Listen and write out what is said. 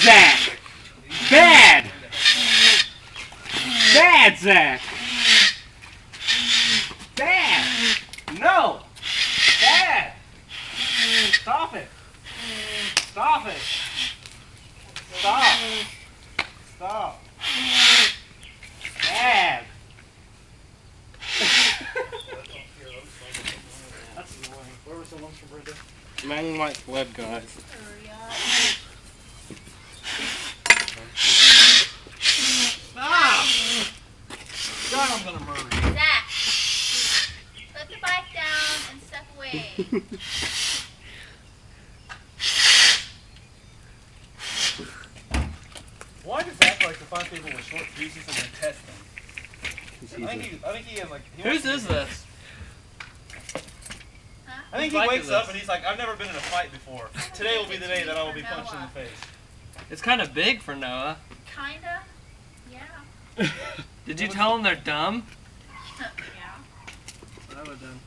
Zach! Bad! Bad, Zach! Bad! No! Bad! Stop it! Stop it! Stop! Stop! Bad! That's annoying. Where was the lunch from Brenda? Man like web guys. Hurry up. Ah! God, I'm gonna murder you. Zach, put the bike down and step away. Why does Zach like to find people with short fuses and then test them? I think he has like. Whose is this? Huh? I think he wakes up and he's like, I've never been in a fight before. Today will be the day that I will be punched in the face. It's kind of big for Noah. Kinda. Yeah. Did you tell him they're dumb? Yeah. I would have done.